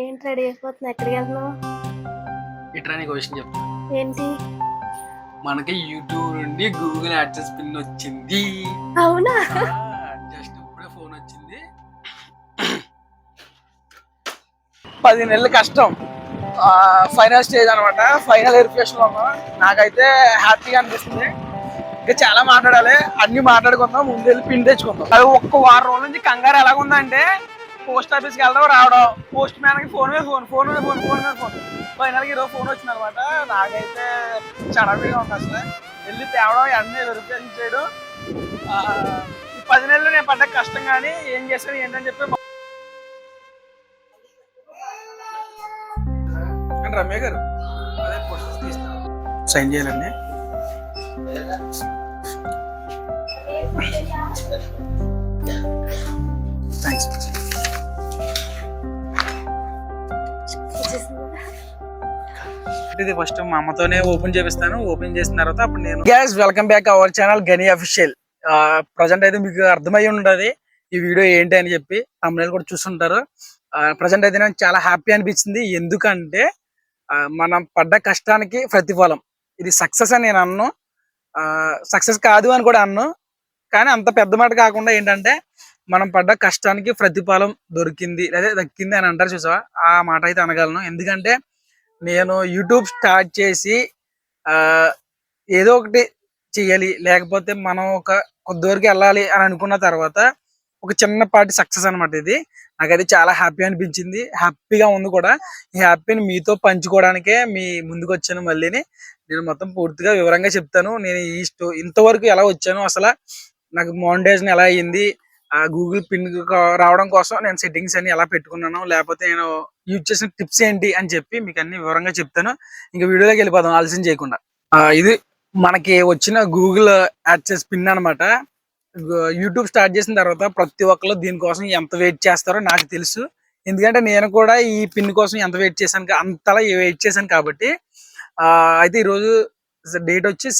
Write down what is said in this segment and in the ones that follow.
ఏంటి రెడీ అయిపోతున్నా? ఎక్కడికి వెళ్తున్నావు? ఇట్రా నీకు విషయం చెప్తా. ఏంటి? మనకి యూట్యూబ్ నుండి గూగుల్ యాడ్సెన్స్ పిన్ వచ్చింది. అవునా? జస్ట్ ఇప్పుడే ఫోన్ వచ్చింది. 10 నెలలు కష్టం, ఫైనల్ స్టేజ్ అనమాట. ఫైనల్ వెరిఫికేషన్ లో నాకైతే హ్యాపీగా అనిపిస్తుంది. ఇంకా చాలా మాట్లాడాలి, అన్ని మాట్లాడుకుందాం. ముందు వెళ్ళి పిన్ తెచ్చుకుందాం. అది ఒక్క వారం రోజుల నుంచి కంగారు ఎలాగుందంటే, పోస్ట్ ఆఫీస్కి వెళ్దాం రావడం, పోస్ట్ మ్యాన్ కి ఫోన్ మీద ఫోన్ ఫైనల్ గా ఈరోజు ఫోన్ వచ్చింది అనమాట. నాకైతే చడవిగా ఉంది అసలు. వెళ్ళి తేవడం, అన్నీ వెరిఫికేషన్ చేయడం. ఈ 10 నెలలు నేను పడ్డ కష్టం కానీ ఏం చేశాను ఏంటని చెప్పి రమ్య గారు అదే పోస్ట్ తీస్తాను, సైన్ చేయాలండి. థ్యాంక్స్. ఇది ఫస్ట్ మా అమ్మతోనే ఓపెన్ చేపిస్తాను. ఓపెన్ చేసిన తర్వాత అప్పుడు నేను guys welcome back our channel గని అఫీషియల్. ప్రజెంట్ అయితే మీకు అర్థమయ్యి ఉండదు ఈ వీడియో ఏంటి అని చెప్పి, తమ్ముళ్ళు కూడా చూస్తుంటారు. ప్రజెంట్ అయితే నాకు చాలా హ్యాపీ అనిపించింది. ఎందుకంటే మనం పడ్డ కష్టానికి ప్రతిఫలం. ఇది సక్సెస్ అని నేను అన్ను, సక్సెస్ కాదు అని కూడా అన్ను. కానీ అంత పెద్ద మాట కాకుండా ఏంటంటే, మనం పడ్డ కష్టానికి ప్రతిఫలం దొరికింది అదే దక్కింది అని అంటారు చూసావా, ఆ మాట అయితే అనగలను. ఎందుకంటే నేను యూట్యూబ్ స్టార్ట్ చేసి ఏదో ఒకటి చెయ్యాలి, లేకపోతే మనం కొద్ది వరకు వెళ్ళాలి అని అనుకున్న తర్వాత ఒక చిన్నపాటి సక్సెస్ అనమాట ఇది. నాకైతే చాలా హ్యాపీ అనిపించింది, హ్యాపీగా ఉంది కూడా. ఈ హ్యాపీని మీతో పంచుకోవడానికే మీ ముందుకు వచ్చాను. మళ్ళీని నేను మొత్తం పూర్తిగా వివరంగా చెప్తాను. నేను ఇంతవరకు ఎలా వచ్చాను, అసలు నాకు మానిటైజేషన్ ఎలా అయ్యింది, గూగుల్ పిన్ రావడం కోసం నేను సెట్టింగ్స్ అన్ని ఎలా పెట్టుకున్నాను, లేకపోతే నేను యూజ్ చేసిన టిప్స్ ఏంటి అని చెప్పి మీకు అన్ని వివరంగా చెప్తాను. ఇంకా వీడియోలోకి వెళ్ళిపోదాం ఆలస్యం చేయకుండా. ఇది మనకి వచ్చిన గూగుల్ యాడ్సెన్స్ పిన్ అనమాట. యూట్యూబ్ స్టార్ట్ చేసిన తర్వాత ప్రతి ఒక్కరు దీనికోసం ఎంత వెయిట్ చేస్తారో నాకు తెలుసు. ఎందుకంటే నేను కూడా ఈ పిన్ కోసం ఎంత వెయిట్ చేశాను, అంతలా వెయిట్ చేశాను కాబట్టి. అయితే ఈరోజు డేట్ వచ్చి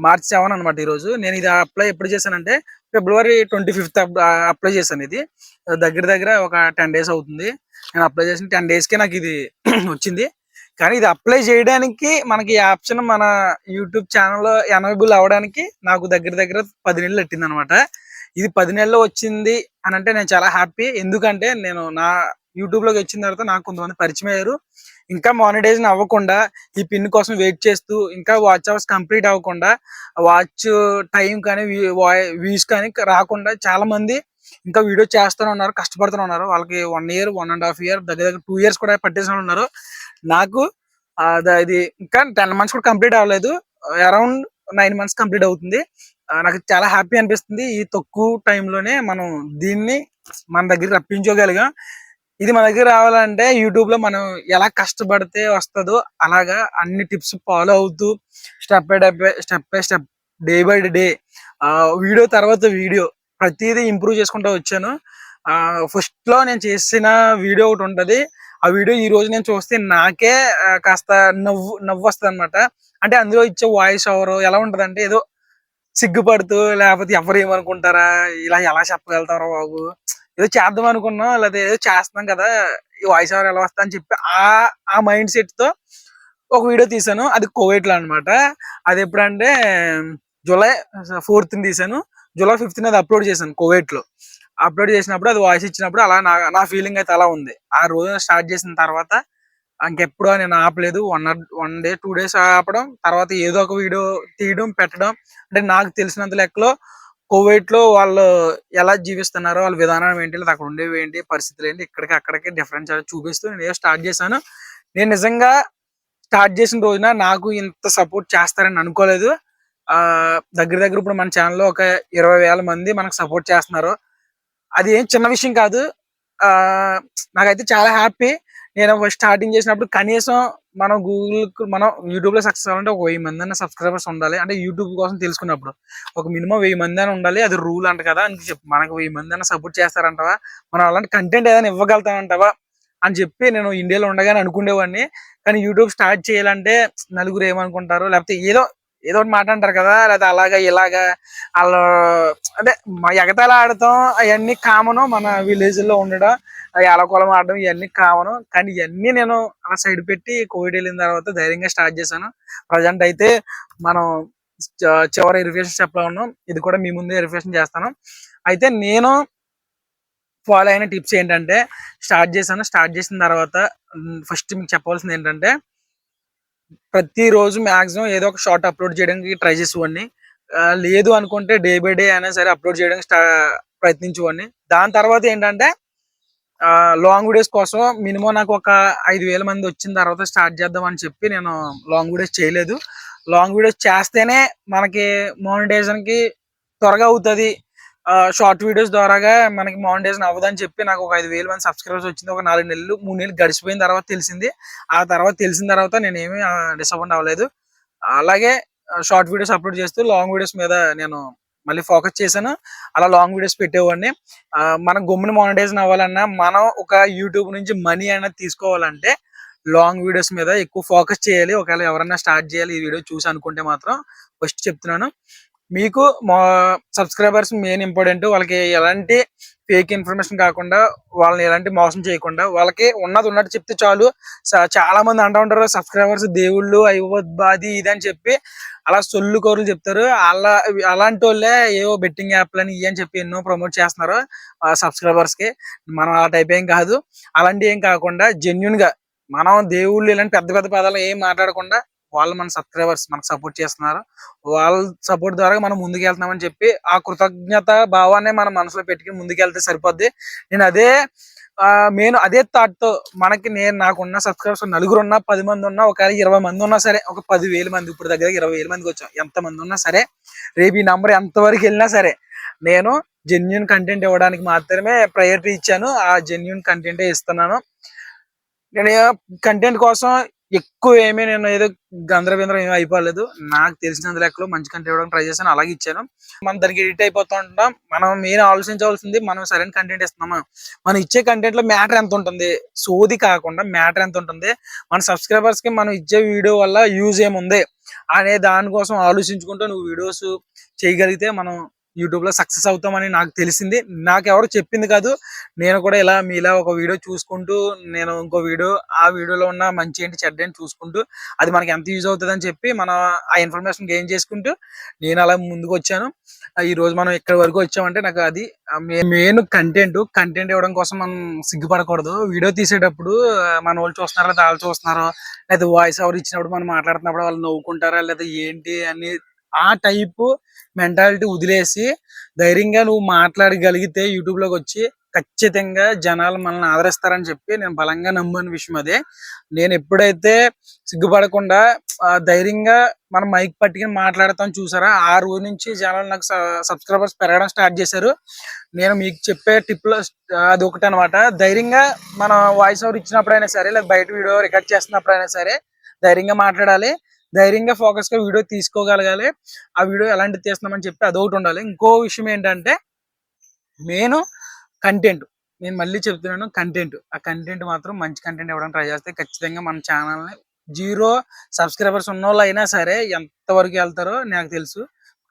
మార్చ్ 7 అనమాట. ఈరోజు నేను ఇది అప్లై ఎప్పుడు చేశానంటే February 25 అప్లై చేశాను. ఇది దగ్గర ఒక 10 days అవుతుంది. నేను అప్లై చేసిన 10 days కే నాకు ఇది వచ్చింది. కానీ ఇది అప్లై చేయడానికి మనకి ఆప్షన్ మన యూట్యూబ్ ఛానల్లో ఎనేబుల్ అవ్వడానికి నాకు దగ్గర 10 నెలలు పెట్టింది అనమాట. ఇది 10 నెలల్లో వచ్చింది అని అంటే నేను చాలా హ్యాపీ. ఎందుకంటే నేను నా యూట్యూబ్ లోకి వచ్చిన తర్వాత నాకు కొంతమంది పరిచయం అయ్యారు. ఇంకా మానిటైజేషన్ అవ్వకుండా ఈ పిన్ కోసం వెయిట్ చేస్తూ, ఇంకా వాచ్ అవర్స్ కంప్లీట్ అవ్వకుండా, వాచ్ టైం కానీ వ్యూస్ కానీ రాకుండా చాలా మంది ఇంకా వీడియో చేస్తూనే ఉన్నారు, కష్టపడుతూనే ఉన్నారు. వాళ్ళకి 1 year 1.5 year దగ్గర 2 years కూడా పట్టేసిన ఉన్నారు. నాకు ఇది ఇంకా 10 months కూడా కంప్లీట్ అవ్వలేదు, అరౌండ్ 9 months కంప్లీట్ అవుతుంది. నాకు చాలా హ్యాపీ అనిపిస్తుంది. ఈ తక్కువ టైంలోనే మనం దీన్ని మన దగ్గర రప్పించుకోగలిగాం. ఇది మన దగ్గర రావాలంటే యూట్యూబ్ లో మనం ఎలా కష్టపడితే వస్తుందో అలాగా అన్ని టిప్స్ ఫాలో అవుతూ step by step day by day video తర్వాత వీడియో ప్రతిదీ ఇంప్రూవ్ చేసుకుంటూ వచ్చాను. ఫస్ట్ లో నేను చేసిన వీడియో ఒకటి ఉంటది. ఆ వీడియో ఈ రోజు నేను చూస్తే నాకే కాస్త నవ్వు వస్తుంది అనమాట. అంటే అందులో ఇచ్చే వాయిస్ ఓవర్ ఎలా ఉంటదంటే, ఏదో సిగ్గుపడుతూ, లేకపోతే ఎవరు ఏమనుకుంటారా, ఇలా ఎలా చెప్పగలుగుతారో బాబు, ఏదో చేద్దాం అనుకున్నాం, లేదా ఏదో చేస్తున్నాం కదా, ఈ వాయిస్ ఓవర్ ఎలా వస్తా అని చెప్పి ఆ మైండ్ సెట్ తో ఒక వీడియో తీసాను. అది కోవిడ్ లో అనమాట. అది ఎప్పుడంటే July 4th తీసాను. July 5th అది అప్లోడ్ చేశాను. కోవిడ్ లో అప్లోడ్ చేసినప్పుడు అది వాయిస్ ఇచ్చినప్పుడు అలా నా ఫీలింగ్ అయితే అలా ఉంది. ఆ రోజు స్టార్ట్ చేసిన తర్వాత ఇంకెప్పుడు నేను ఆపలేదు. 1 day 2 days ఆపడం, తర్వాత ఏదో ఒక వీడియో తీయడం పెట్టడం. అంటే నాకు తెలిసినంత లెక్కలో కోవిడ్ లో వాళ్ళు ఎలా జీవిస్తున్నారో, వాళ్ళ విధానం ఏంటి, లేదా అక్కడ ఉండేవి ఏంటి, పరిస్థితులు ఏంటి, అక్కడికి డిఫరెన్స్ చూపిస్తూ నేను స్టార్ట్ చేశాను. నేను నిజంగా స్టార్ట్ చేసిన రోజున నాకు ఇంత సపోర్ట్ చేస్తారని అనుకోలేదు. దగ్గర ఇప్పుడు మన ఛానల్లో ఒక 20,000 మంది మనకు సపోర్ట్ చేస్తున్నారు. అది ఏం చిన్న విషయం కాదు. నాకైతే చాలా హ్యాపీ. నేను ఫస్ట్ స్టార్టింగ్ చేసినప్పుడు కనీసం మనం మనం యూట్యూబ్ లో సక్సెస్ అవ్వాలంటే ఒక 1000 మంది అన్న సబ్స్క్రైబర్స్ ఉండాలి. అంటే యూట్యూబ్ కోసం తెలుసుకున్నప్పుడు ఒక మినిమం 1000 మంది అని ఉండాలి. అది రూల్ అంట కదా అని చెప్పి, మనకు 1000 మంది అన్న సపోర్ట్ చేస్తారంటావా, మనం అలాంటి కంటెంట్ ఏదైనా ఇవ్వగలుగుతామంటావా అని చెప్పి నేను ఇండియాలో ఉండగానే అనుకునేవాడిని. కానీ యూట్యూబ్ స్టార్ట్ చేయాలంటే నలుగురు ఏమనుకుంటారు, లేకపోతే ఏదో ఏదో ఒకటి మాట అంటారు కదా, లేదా అలాగా ఇలాగా వాళ్ళు అంటే మా ఎగతాళ ఆడటం అవన్నీ కామను, మన విలేజ్ లో ఉండడం ఏలకులం ఆడడం ఇవన్నీ కామను. కానీ ఇవన్నీ నేను ఆ సైడ్ పెట్టి కోవిడ్ వెళ్ళిన తర్వాత ధైర్యంగా స్టార్ట్ చేశాను. ప్రజెంట్ అయితే మనం చివరి వెరిఫికేషన్ స్టెప్ లో ఉన్నాం. ఇది కూడా మీ ముందే వెరిఫికేషన్ చేస్తాను. అయితే నేను ఫాలో అయిన టిప్స్ ఏంటంటే స్టార్ట్ చేసిన తర్వాత ఫస్ట్ మీకు చెప్పవలసింది ఏంటంటే ప్రతిరోజు మాక్సిమం ఏదో ఒక షార్ట్ అప్లోడ్ చేయడానికి ట్రై చేసేవాడిని. లేదు అనుకుంటే డే బై డే అయినా సరే అప్లోడ్ చేయడానికి ప్రయత్నించేవాడిని. దాని తర్వాత ఏంటంటే లాంగ్ వీడియోస్ కోసం మినిమం నాకు ఒక 5,000 మంది వచ్చిన తర్వాత స్టార్ట్ చేద్దాం అని చెప్పి నేను లాంగ్ వీడియోస్ చేయలేదు. లాంగ్ వీడియోస్ చేస్తేనే మనకి మానిటైజేషన్ కి త్వరగా అవుతుంది. షార్ట్ వీడియోస్ ద్వారాగా మనకి మానిటైజేషన్ అవ్వదని చెప్పి నాకు ఒక 5,000 మంది సబ్స్క్రైబర్స్ వచ్చింది. ఒక 4 నెలలు 3 నెలలు గడిచిపోయిన తర్వాత తెలిసింది. ఆ తర్వాత తెలిసిన తర్వాత నేను ఏమీ డిసప్పాయింట్ అవ్వలేదు. అలాగే షార్ట్ వీడియోస్ అప్లోడ్ చేస్తూ లాంగ్ వీడియోస్ మీద నేను మళ్ళీ ఫోకస్ చేశాను. అలా లాంగ్ వీడియోస్ పెట్టేవాడిని. మనం గమ్మున మానిటైజేషన్ అవ్వాలన్నా, మనం ఒక యూట్యూబ్ నుంచి మనీ అనేది తీసుకోవాలంటే లాంగ్ వీడియోస్ మీద ఎక్కువ ఫోకస్ చేయాలి. ఒకవేళ ఎవరైనా స్టార్ట్ చేయాలి ఈ వీడియో చూసి అనుకుంటే మాత్రం ఫస్ట్ చెప్తున్నాను, మీకు మా సబ్స్క్రైబర్స్ మెయిన్ ఇంపార్టెంట్. వాళ్ళకి ఎలాంటి ఫేక్ ఇన్ఫర్మేషన్ కాకుండా, వాళ్ళని ఎలాంటి మోసం చేయకుండా, వాళ్ళకి ఉన్నది ఉన్నట్టు చెప్తే చాలు. చాలా మంది అంటూ ఉంటారు సబ్స్క్రైబర్స్ దేవుళ్ళు అయిపోద్ది ఇది అని చెప్పి అలా సొల్లు కోరులు చెప్తారు. అలాంటి వాళ్ళే ఏవో బెట్టింగ్ యాప్లని ఇవి అని చెప్పి ఎన్నో ప్రమోట్ చేస్తున్నారు సబ్స్క్రైబర్స్ కి. మనం ఆ టైప్ ఏం కాదు. అలాంటి ఏం కాకుండా జెన్యున్ గా మనం దేవుళ్ళు ఇలాంటి పెద్ద పెద్ద పదాలు ఏం మాట్లాడకుండా వాళ్ళు మన సబ్స్క్రైబర్స్ మనకు సపోర్ట్ చేస్తున్నారు, వాళ్ళ సపోర్ట్ ద్వారా మనం ముందుకు వెళ్తున్నామని చెప్పి ఆ కృతజ్ఞత భావాన్ని మన మనసులో పెట్టుకుని ముందుకెళ్తే సరిపోద్ది. నేను అదే థాట్ తో నాకున్న సబ్స్క్రైబర్స్ నలుగురు ఉన్నా 10 మంది ఉన్నా ఒకవేళ 20 మంది ఉన్నా సరే, ఒక 10,000 మంది ఇప్పుడు దగ్గర 20,000 మందికి వచ్చాం, ఎంత మంది ఉన్నా సరే రేపు ఈ నంబర్ ఎంతవరకు వెళ్ళినా సరే నేను జెన్యున్ కంటెంట్ ఇవ్వడానికి మాత్రమే ప్రయారిటీ ఇచ్చాను. ఆ జెన్యున్ కంటెంటే ఇస్తున్నాను. నేను కంటెంట్ కోసం ఎక్కువ నేను ఏదో గందరబిందరం ఏమి అయిపోలేదు. నాకు తెలిసినంత లెక్కలో మంచి కంటెంట్ ఇవ్వడానికి ట్రై చేశాను, అలాగే ఇచ్చాను. మనం దానికి ఎడిట్ అయిపోతూ ఉంటాం. మనం మెయిన్ ఆలోచించవలసింది మనం సరైన కంటెంట్ ఇస్తున్నామా, మనం ఇచ్చే కంటెంట్ లో మ్యాటర్ ఎంత ఉంటుంది, సోది కాకుండా మ్యాటర్ ఎంత ఉంటుంది, మన సబ్స్క్రైబర్స్ కి మనం ఇచ్చే వీడియో వల్ల యూజ్ ఏముంది అనే దానికోసం ఆలోచించుకుంటూ నువ్వు వీడియోస్ చేయగలిగితే మనం యూట్యూబ్ లో సక్సెస్ అవుతామని నాకు తెలిసింది. నాకు ఎవరు చెప్పింది కాదు, నేను కూడా మీలా ఒక వీడియో చూసుకుంటూ నేను ఇంకో వీడియో, ఆ వీడియోలో ఉన్న మంచి ఏంటి చెడ్డ ఏంటి చూసుకుంటూ అది మనకి ఎంత యూజ్ అవుతుంది అని చెప్పి మనం ఆ ఇన్ఫర్మేషన్ గెయిన్ చేసుకుంటూ నేను అలా ముందుకు వచ్చాను. ఈ రోజు మనం ఇక్కడ వరకు వచ్చామంటే నాకు అది మెయిన్ కంటెంట్ ఇవ్వడం కోసం మనం సిగ్గుపడకూడదు. వీడియో తీసేటప్పుడు మన వాళ్ళు చూస్తున్నారా లేదా వాళ్ళు చూస్తున్నారో, లేదా వాయిస్ ఓవర్ ఇచ్చినప్పుడు మనం మాట్లాడుతున్నప్పుడు వాళ్ళు నవ్వుకుంటారా లేదా ఏంటి అని ఆ టైపు మెంటాలిటీ వదిలేసి ధైర్యంగా నువ్వు మాట్లాడగలిగితే యూట్యూబ్ లోకి వచ్చి ఖచ్చితంగా జనాలు మనల్ని ఆదరిస్తారని చెప్పి నేను బలంగా నమ్మిన విషయం అదే. నేను ఎప్పుడైతే సిగ్గుపడకుండా ధైర్యంగా మనం మైక్ పట్టుకుని మాట్లాడతాం చూసారా, ఆ రోజు నుంచి జనాలు నాకు సబ్స్క్రైబర్స్ పెరగడం స్టార్ట్ చేశారు. నేను మీకు చెప్పే టిప్ లో అది ఒకటి అనమాట. ధైర్యంగా మన వాయిస్ ఓవర్ ఇచ్చినప్పుడైనా సరే, లేదా బయట వీడియో రికార్డ్ చేస్తున్నప్పుడైనా సరే ధైర్యంగా మాట్లాడాలి, ధైర్యంగా ఫోకస్ గా వీడియో తీసుకోగలగాలి. ఆ వీడియో ఎలాంటిది తీస్తున్నామని చెప్పి అదొకటి ఉండాలి. ఇంకో విషయం ఏంటంటే మెయిన్ కంటెంట్. నేను మళ్ళీ చెప్తున్నాను, ఆ కంటెంట్ మాత్రం మంచి కంటెంట్ ఇవ్వడానికి ట్రై చేస్తే ఖచ్చితంగా మన ఛానల్ని 0 సబ్స్క్రైబర్స్ ఉన్న వాళ్ళు అయినా సరే ఎంతవరకు వెళ్తారో నాకు తెలుసు.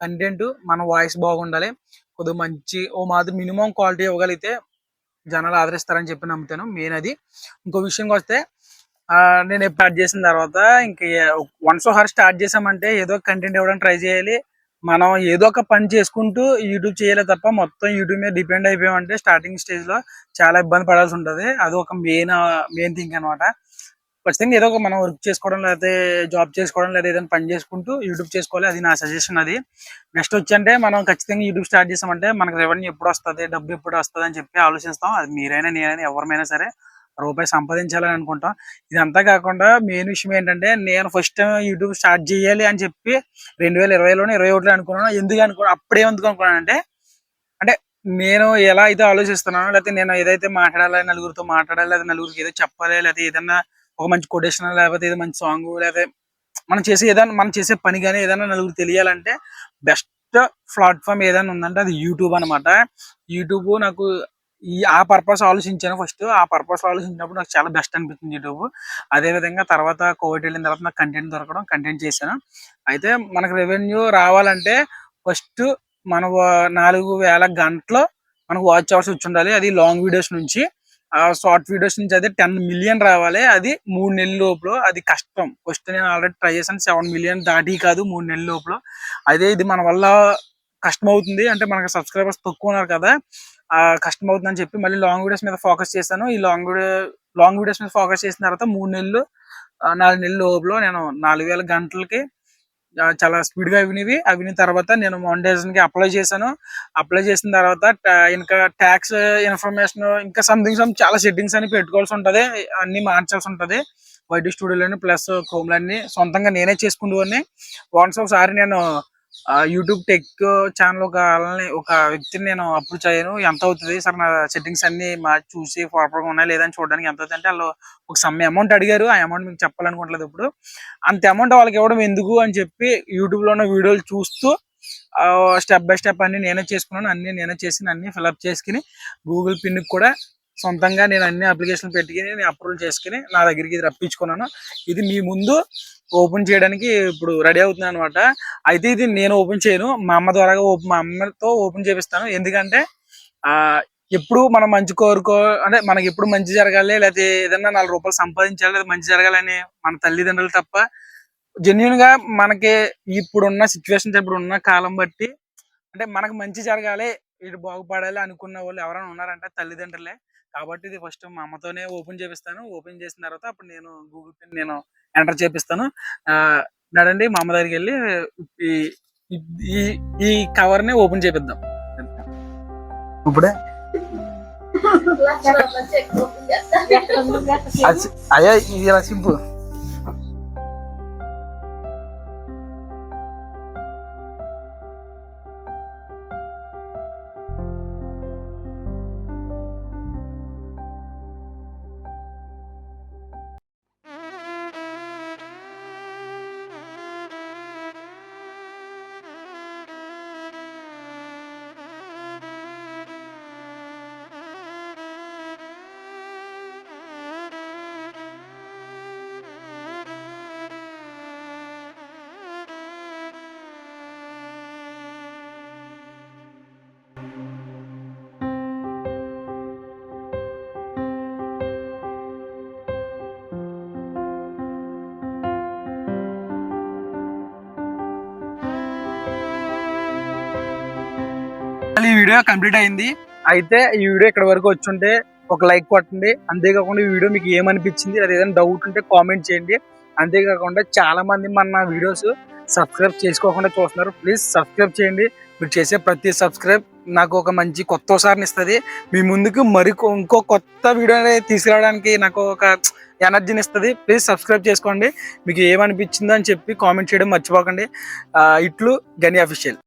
కంటెంట్ మన వాయిస్ బాగుండాలి, కొద్దిగా మంచి మాత్రం మినిమం క్వాలిటీ ఇవ్వగలిగితే జనాలు ఆదరిస్తారని చెప్పి నమ్ముతాను. మెయిన్ అది. ఇంకో విషయంకి వస్తే నేను స్టార్ట్ చేసిన తర్వాత ఇంక వన్స్ స్టార్ట్ చేసామంటే ఏదో కంటెంట్ ఇవ్వడానికి ట్రై చేయాలి. మనం ఏదో ఒక పని చేసుకుంటూ యూట్యూబ్ చేయాలి తప్ప మొత్తం యూట్యూబ్ మీద డిపెండ్ అయిపోయామంటే స్టార్టింగ్ స్టేజ్ లో చాలా ఇబ్బంది పడాల్సి ఉంటుంది. అది ఒక మెయిన్ థింగ్ అనమాట. ఖచ్చితంగా ఏదో ఒక మనం వర్క్ చేసుకోవడం, లేకపోతే జాబ్ చేసుకోవడం, లేదా ఏదైనా పని చేసుకుంటూ యూట్యూబ్ చేసుకోవాలి. అది నా సజెషన్. అది నెక్స్ట్ వచ్చంటే మనం ఖచ్చితంగా యూట్యూబ్ స్టార్ట్ చేసామంటే మనకు రెవెన్యూ ఎప్పుడు వస్తుంది, డబ్బు ఎప్పుడు వస్తుంది అని చెప్పి ఆలోచిస్తాం. అది మీరైనా నేనైనా ఎవరిమైనా సరే రూపాయి సంపాదించాలని అనుకుంటాం. ఇదంతా కాకుండా మెయిన్ విషయం ఏంటంటే నేను ఫస్ట్ టైం యూట్యూబ్ స్టార్ట్ చేయాలి అని చెప్పి 2020లోనే 21లో అనుకున్నాను. ఎందుకు అనుకున్నానంటే అంటే నేను ఎలా అయితే ఆలోచిస్తున్నానో, లేకపోతే నేను ఏదైతే మాట్లాడాలి, నలుగురితో మాట్లాడాలి, లేదా నలుగురికి ఏదో చెప్పాలి, లేకపోతే ఏదన్నా ఒక మంచి కొటేషన్, లేకపోతే ఏదో మంచి సాంగ్, లేకపోతే మనం చేసే పని కానీ ఏదైనా నలుగురికి తెలియాలంటే బెస్ట్ ప్లాట్ఫామ్ ఏదైనా ఉందంటే అది యూట్యూబ్ అనమాట. యూట్యూబ్ నాకు ఆ పర్పస్ ఆలోచించాను. ఫస్ట్ ఆ పర్పస్ ఆలోచించినప్పుడు నాకు చాలా బెస్ట్ అనిపించింది యూట్యూబ్. అదే విధంగా తర్వాత కోవిడ్ వెళ్ళిన తర్వాత నాకు కంటెంట్ దొరకడం, కంటెంట్ చేశాను. అయితే మనకు రెవెన్యూ రావాలంటే ఫస్ట్ మన 4,000 గంటలు మనకు వాచ్ అవర్స్ వచ్చి ఉండాలి. అది లాంగ్ వీడియోస్ నుంచి. షార్ట్ వీడియోస్ నుంచి అయితే 10 మిలియన్ రావాలి. అది 3 నెలల లోపల. అది కష్టం. ఫస్ట్ నేను ఆల్రెడీ ట్రై చేశాను. 7 మిలియన్ దాటి కాదు 3 నెలల లోపల. అదే ఇది మన వల్ల కష్టం అవుతుంది. అంటే మనకి సబ్స్క్రైబర్స్ తక్కువ ఉన్నారు కదా, కష్టం అవుతుందని చెప్పి మళ్ళీ లాంగ్ వీడియోస్ మీద ఫోకస్ చేశాను. ఈ లాంగ్ వీడియోస్ మీద ఫోకస్ చేసిన తర్వాత 3 నెలలు 4 నెలల లోపల నేను 4,000 గంటలకి చాలా స్పీడ్ గా అవిన తర్వాత నేను మానిటైజేషన్ కి అప్లై చేశాను. అప్లై చేసిన తర్వాత ఇంకా ట్యాక్స్ ఇన్ఫర్మేషన్ ఇంకా సంథింగ్ చాలా సెట్టింగ్స్ అని పెట్టుకోవాల్సి ఉంటది. అన్ని మార్చాల్సి ఉంటది. వైటీ స్టూడియోలోని ప్లస్ క్రోమ్లన్నీ సొంతంగా నేనే చేసుకునేవాడిని. వన్స్ ఒకసారి నేను యూట్యూబ్ టెక్ ఛానల్ ఒక వ్యక్తిని నేను అప్రోచ్ అయ్యాను. ఎంత అవుతుంది సార్ నా సెట్టింగ్స్ అన్ని చూసి ప్రాపర్గా ఉన్నాయి లేదని చూడడానికి ఎంత అవుతుంది అంటే వాళ్ళు ఒక సమ్ అమౌంట్ అడిగారు. ఆ అమౌంట్ మీకు చెప్పాలనుకోవట్లేదు ఇప్పుడు. అంత అమౌంట్ వాళ్ళకి ఇవ్వడం ఎందుకు అని చెప్పి యూట్యూబ్ లో ఉన్న వీడియోలు చూస్తూ స్టెప్ బై స్టెప్ అన్ని నేనే చేసుకున్నాను. అన్ని నేనే చేసి అన్ని ఫిల్అప్ చేసుకుని గూగుల్ పిన్ కూడా సొంతంగా నేను అన్ని అప్లికేషన్ పెట్టుకుని నేను అప్రూవల్ చేసుకుని నా దగ్గరికి ఇది రప్పించుకున్నాను. ఇది మీ ముందు ఓపెన్ చేయడానికి ఇప్పుడు రెడీ అవుతున్నాను అనమాట. అయితే ఇది నేను ఓపెన్ చేయను, మా అమ్మ ద్వారా మా అమ్మతో ఓపెన్ చేపిస్తాను. ఎందుకంటే ఎప్పుడు మనం మంచి అంటే మనకి ఎప్పుడు మంచి జరగాలి, లేకపోతే ఏదైనా 4 రూపాయలు సంపాదించాలి, లేదా మంచి జరగాలని మన తల్లిదండ్రులు తప్ప జెన్యున్ గా మనకి ఇప్పుడున్న సిచ్యువేషన్స్ ఇప్పుడున్న కాలం బట్టి అంటే మనకు మంచి జరగాలి, ఇటు బాగుపడాలి అనుకున్న వాళ్ళు ఎవరైనా ఉన్నారంటే తల్లిదండ్రులే. కాబట్టి ఇది ఫస్ట్ మా అమ్మతోనే ఓపెన్ చేపిస్తాను. ఓపెన్ చేసిన తర్వాత అప్పుడు నేను గూగుల్ పిన్ నేను ఎంటర్ చేపిస్తాను. నడండి మా అమ్మ దగ్గరికి వెళ్ళి ఈ ఈ కవర్ ని ఓపెన్ చేపిద్దాం. ఇప్పుడే అయ్యా ఇది ఇలా సింపుల్. ఈ వీడియో కంప్లీట్ అయింది. అయితే ఈ వీడియో ఇక్కడ వరకు వచ్చుంటే ఒక లైక్ కొట్టండి. అంతేకాకుండా ఈ వీడియో మీకు ఏమనిపించింది, అది ఏదైనా డౌట్ ఉంటే కామెంట్ చేయండి. అంతేకాకుండా చాలా మంది మన వీడియోస్ సబ్స్క్రైబ్ చేసుకోకుండా చూస్తున్నారు. ప్లీజ్ సబ్స్క్రైబ్ చేయండి. మీరు చేసే ప్రతి సబ్స్క్రైబ్ నాకు ఒక మంచి కొత్త ఉత్సాహాన్ని ఇస్తుంది. మీ ముందుకు ఇంకో కొత్త వీడియో తీసుకురావడానికి నాకు ఒక ఎనర్జీని ఇస్తుంది. ప్లీజ్ సబ్స్క్రైబ్ చేసుకోండి. మీకు ఏమనిపించిందో అని చెప్పి కామెంట్ చేయడం మర్చిపోకండి. ఇట్లు గని అఫీషియల్.